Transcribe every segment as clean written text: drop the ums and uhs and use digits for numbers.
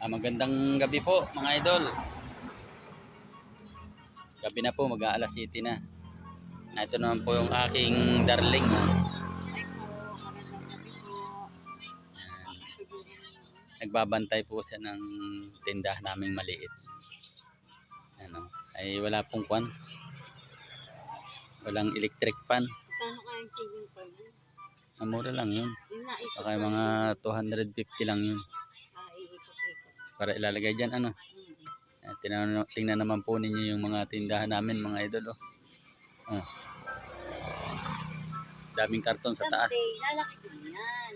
Magandang gabi po mga idol. Gabi na po, mag-aalas 7 na. Ito naman po yung aking darling. Nagbabantay po siya ng tindahan naming maliit. Ano, ay wala pong kwan. Walang electric fan. Kano kayang saving pan? Mura lang yun. Baka mga 250 lang yun. Iikot-ikot. Para ilalagay dyan ano. Tingnan naman po ninyo yung mga tindahan namin mga idol. Oh. Daming karton sa taas. Someday, lalaki din yan.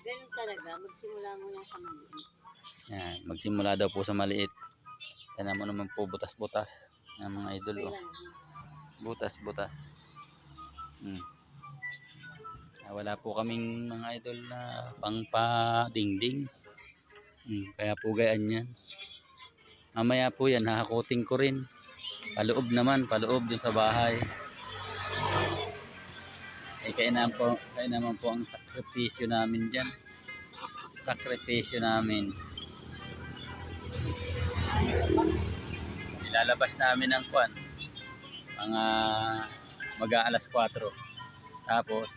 Ganun talaga, magsimula mo lang sa maliit. Yan, magsimula daw po sa maliit. Yan naman po butas-butas ng mga idol. Oh. Butas-butas. Wala po kaming mga idol na pangpa-dingding. Kaya po gayaan yan. Mamaya po yan, hahakutin ko rin. Paloob naman, paloob dun sa bahay. Kaya naman po ang sakripisyo namin dyan. Sakripisyo namin. Ilalabas namin ang kwan. Mga mag-aalas 4. Tapos,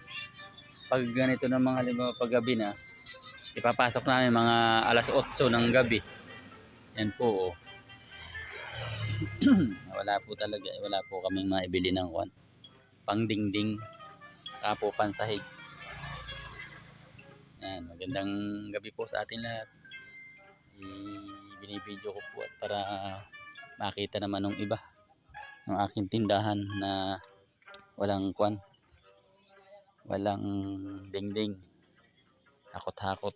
pag ganito ng mga lima paggabi na, ipapasok namin mga alas 8 ng gabi. Yan po. Oh. Wala po talaga. Wala po kaming maibili ng kwan. Pangdingding. Kapo pansahig. Yan, magandang gabi po sa atin lahat. Binibidyo ko po at para makita naman ng iba ng aking tindahan na walang kwan. Walang dingding. Hakot-hakot.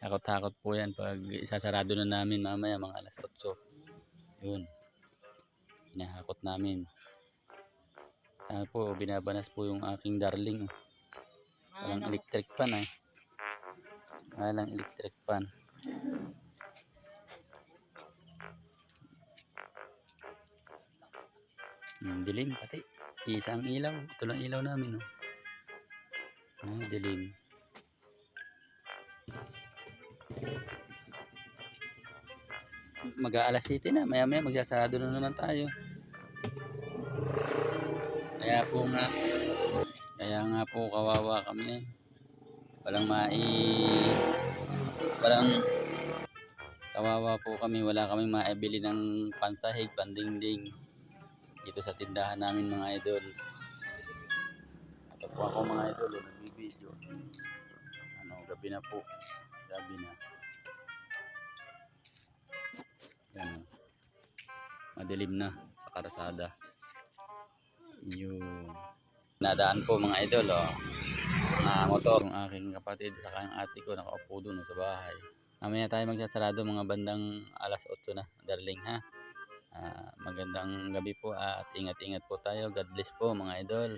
Hakot-hakot po yan pag isasarado na namin mamaya mga alas 8. Yun. Hinahakot namin. Po, binabanas po yung aking darling. Walang electric fan eh. Walang electric fan. Dilim pati. Isang ilaw. Ito lang ilaw namin. Dilim. Mag-aalas 7 na. Maya-maya magsasarado na naman tayo. Kaya nga po kawawa kami. Walang kawawa po kami. Wala kaming maibili ng pansahig, pandingding dito sa tindahan namin mga idol. Ito po ako mga idol, nagbibideo. Gabi na po. Gabi na. Yan. Madilim na sa karasada. Yun. Nadaan po mga idol, motor. Yung aking kapatid sa kanyang ate ko nakaupo doon sa bahay. Mamaya tayo magsasarado mga bandang alas 8 na, darling ha. Magandang gabi po at ingat-ingat po tayo. God bless po mga idol.